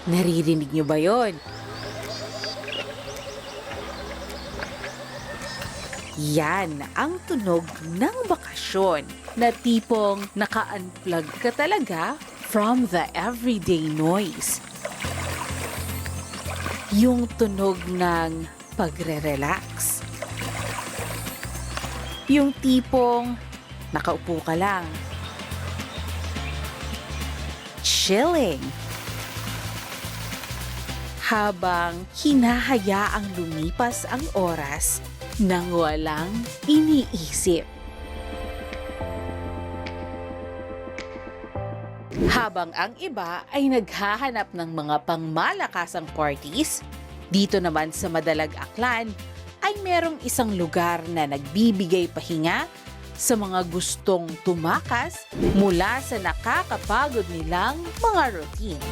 Naririnig niyo ba yon? Yan ang tunog ng bakasyon na tipong naka-unplug ka talaga from the everyday noise. Yung tunog ng pagre-relax. Yung tipong nakaupo ka lang. Chilling. Habang hinahayaang lumipas ang oras nang walang iniisip. Habang ang iba ay naghahanap ng mga pangmalakasang parties, dito naman sa Madalag Aklan ay merong isang lugar na nagbibigay pahinga sa mga gustong tumakas mula sa nakakapagod nilang mga routine.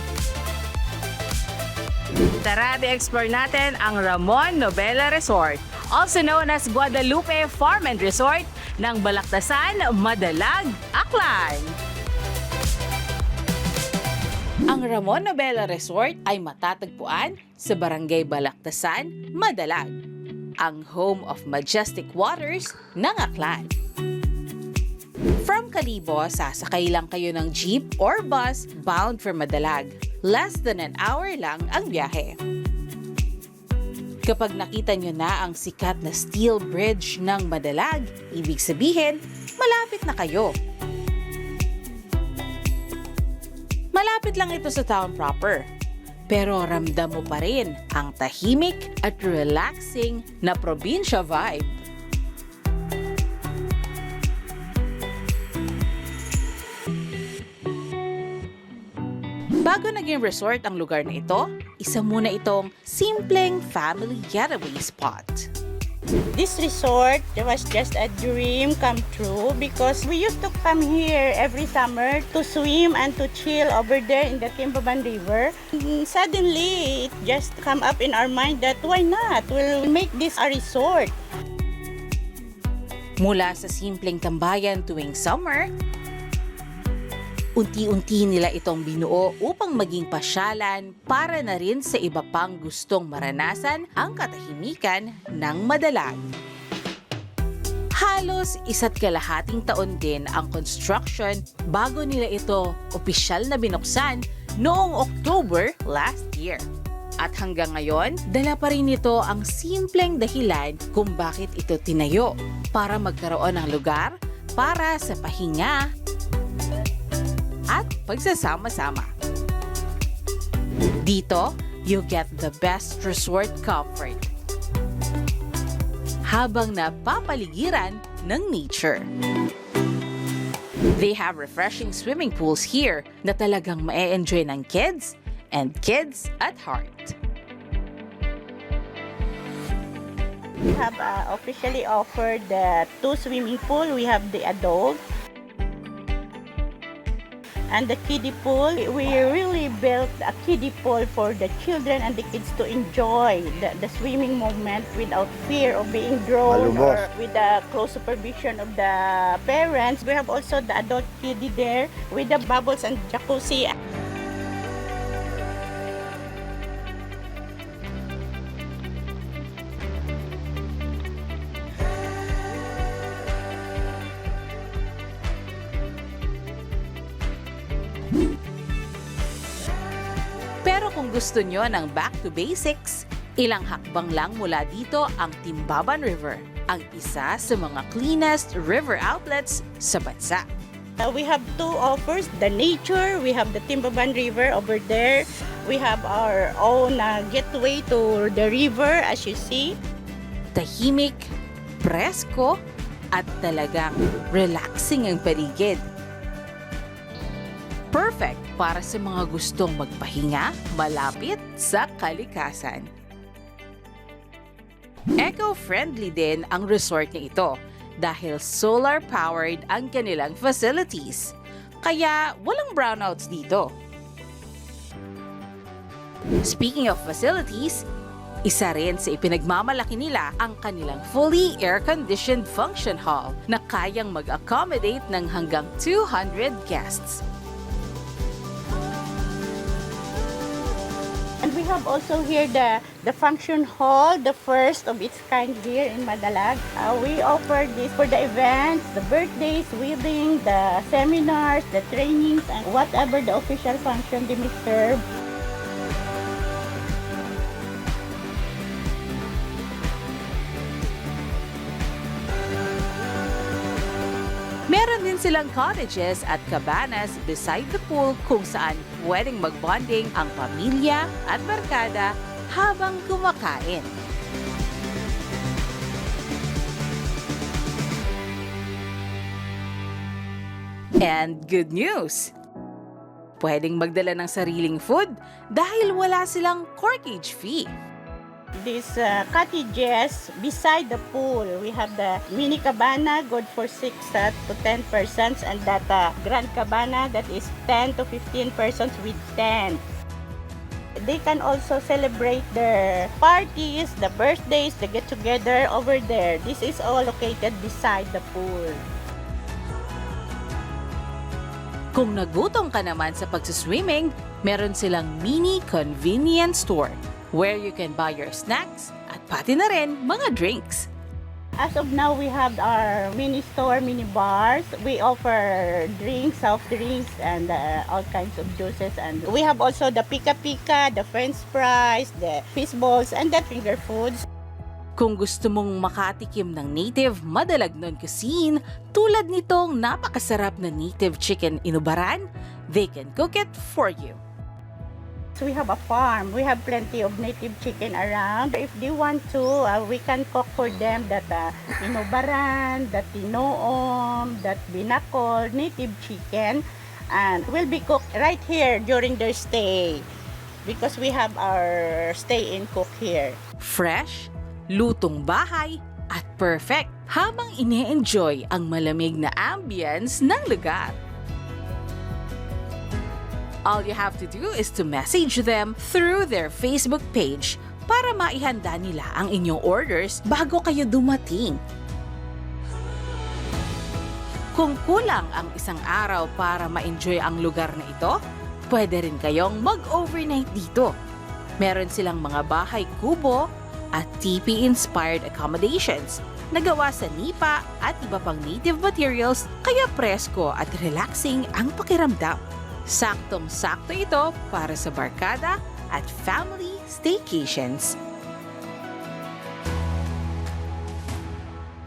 Tara, i-explore natin ang Ramon Nobela Resort, also known as Guadalupe Farm and Resort ng Balaktasan, Madalag, Aklan. Ang Ramon Nobela Resort ay matatagpuan sa Barangay Balaktasan, Madalag, ang home of majestic waters ng Aklan. From Kalibo, sasakay lang kayo ng jeep or bus bound for Madalag. Less than an hour lang ang biyahe. Kapag nakita nyo na ang sikat na steel bridge ng Madalag, ibig sabihin, malapit na kayo. Malapit lang ito sa town proper. Pero ramdam mo pa rin ang tahimik at relaxing na probinsya vibe. Bago naging resort ang lugar na ito, isa muna itong simpleng family getaway spot. This resort was just a dream come true because we used to come here every summer to swim and to chill over there in the Timbaban River. Suddenly, it just come up in our mind that why not? We'll make this a resort. Mula sa simpleng tambayan tuwing summer, unti-unti nila itong binuo upang maging pasyalan para na rin sa iba pang gustong maranasan ang katahimikan ng Madalag. Halos 1.5 taon din ang construction bago nila ito opisyal na binuksan noong October last year. At hanggang ngayon, dala pa rin ito ang simpleng dahilan kung bakit ito tinayo para magkaroon ng lugar para sa pahinga at pagsasama-sama. Dito, you get the best resort comfort habang napapaligiran ng nature. They have refreshing swimming pools here na talagang ma-enjoy ng kids and kids at heart. We have officially offered the 2 swimming pool. We have the adult and the kiddie pool. We really built a kiddie pool for the children and the kids to enjoy the swimming moment without fear of being drowned or with the close supervision of the parents. We have also the adult kiddie there with the bubbles and jacuzzi. Pero kung gusto nyo ng back to basics, ilang hakbang lang mula dito ang Timbaban River, ang isa sa mga cleanest river outlets sa bansa. We have 2 offers, the nature, we have the Timbaban River over there. We have our own gateway to the river as you see. Tahimik, presko, at talagang relaxing ang paligid. Perfect para sa mga gustong magpahinga malapit sa kalikasan. Eco-friendly din ang resort na ito dahil solar-powered ang kanilang facilities. Kaya walang brownouts dito. Speaking of facilities, isa rin sa ipinagmamalaki nila ang kanilang fully air-conditioned function hall na kayang mag-accommodate ng hanggang 200 guests. And we have also here the function hall, the first of its kind here in Madalag. We offer this for the events, the birthdays, wedding, the seminars, the trainings, and whatever the official function they may serve. Meron din silang cottages at cabanas beside the pool kung saan pwedeng magbonding ang pamilya at barkada habang kumakain. And good news! Pwedeng magdala ng sariling food dahil wala silang corkage fee. These cottages beside the pool, we have the mini cabana, good for 6 to 10 persons, and that grand cabana that is 10 to 15 persons with tent. They can also celebrate their parties, the birthdays, the get-together over there. This is all located beside the pool. Kung nagutom ka naman sa pagsiswimming, meron silang mini convenience store where you can buy your snacks at pati na rin mga drinks. As of now, we have our mini store, mini bars. We offer drinks, soft drinks, and all kinds of juices. And we have also the pika-pika, the french fries, the fish balls, and the finger foods. Kung gusto mong makatikim ng native Madalagnon cuisine tulad nitong napakasarap na native chicken inubaran, they can cook it for you. So we have a farm. We have plenty of native chicken around. If they want to, we can cook for them that inubaran, that tinoom, that binakol, native chicken, and will be cooked right here during their stay because we have our stay-in cook here. Fresh, lutong bahay, at perfect habang ine-enjoy ang malamig na ambience ng lugar. All you have to do is to message them through their Facebook page para maihanda nila ang inyong orders bago kayo dumating. Kung kulang ang isang araw para ma-enjoy ang lugar na ito, pwede rin kayong mag-overnight dito. Meron silang mga bahay kubo at teepee-inspired accommodations na gawa sa nipa at iba pang native materials kaya presko at relaxing ang pakiramdam. Saktong-sakto ito para sa barkada at family staycations.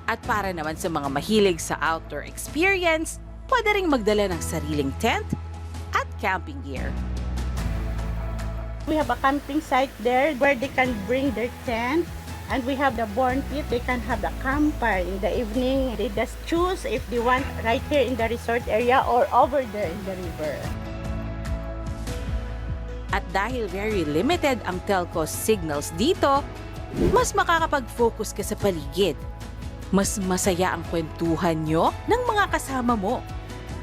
At para naman sa mga mahilig sa outdoor experience, pwede ring magdala ng sariling tent at camping gear. We have a camping site there where they can bring their tent. And we have the born pit. They can have the camper in the evening. They just choose if they want right here in the resort area or over there in the river. At dahil very limited ang telco signals dito, mas makakapag-focus ka sa paligid. Mas masaya ang kwentuhan nyo ng mga kasama mo.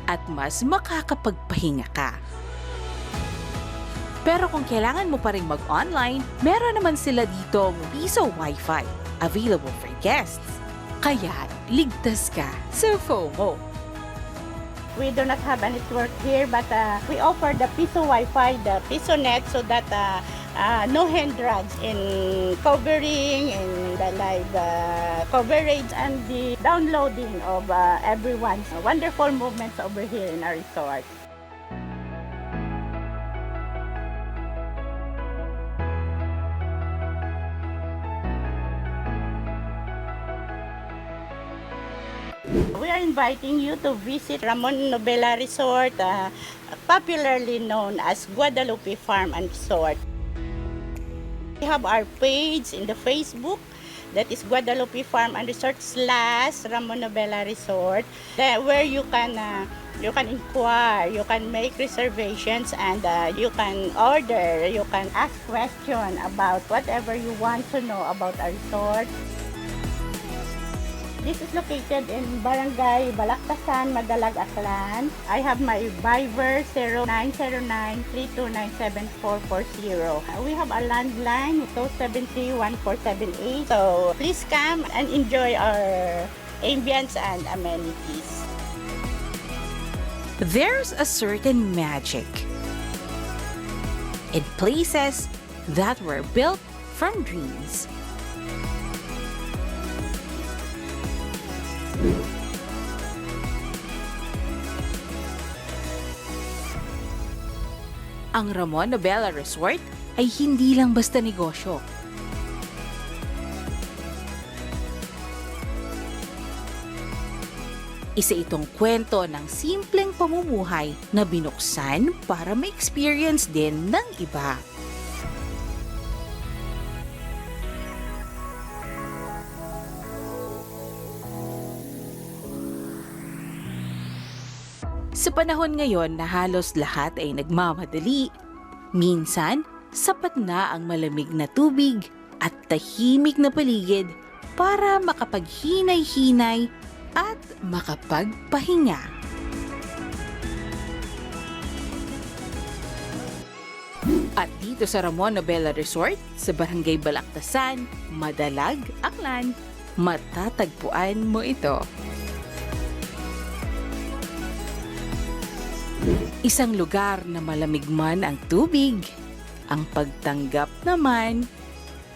At mas makakapagpahinga ka. Pero kung kailangan mo pa rin mag-online, meron naman sila dito piso Wi-Fi available for guests. Kaya ligtas ka sa FOMO. We do not have a network here, but we offer the piso Wi-Fi, the piso net, so that no hindrance in covering, in the live coverage, and the downloading of everyone's wonderful moments over here in our resort. We are inviting you to visit Ramon Nobela Resort, popularly known as Guadalupe Farm and Resort. We have our page in the Facebook, that is Guadalupe Farm and Resort / Ramon Nobela Resort, where you can inquire, you can make reservations, and you can order, you can ask questions about whatever you want to know about our resort. This is located in Barangay Balaktasan, Madalag, Aklan. I have my Viber 0909-329-7440. We have a landline 273-1478. So please come and enjoy our ambience and amenities. There's a certain magic in places that were built from dreams. Ang Ramon Nobela Resort ay hindi lang basta negosyo. Isa itong kwento ng simpleng pamumuhay na binuksan para ma-experience din ng iba. Sa panahon ngayon na halos lahat ay nagmamadali, minsan sapat na ang malamig na tubig at tahimik na paligid para makapaghinay-hinay at makapagpahinga. At dito sa Ramon Nobela Resort, sa Barangay Balaktasan, Madalag, Aklan, matatagpuan mo ito. Isang lugar na malamig man ang tubig, ang pagtanggap naman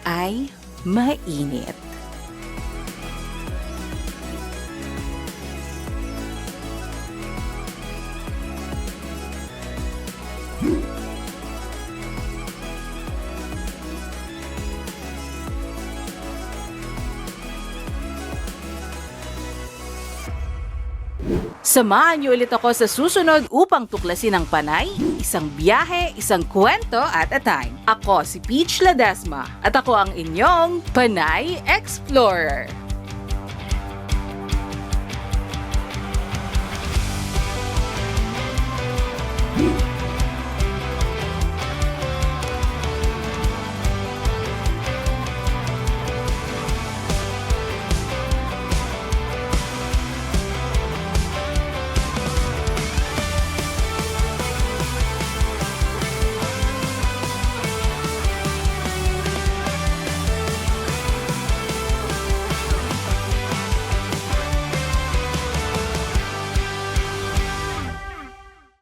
ay mainit. Samahan niyo ulit ako sa susunod upang tuklasin ang Panay, isang biyahe, isang kwento at a time. Ako si Peach Ladesma at ako ang inyong Panay Explorer.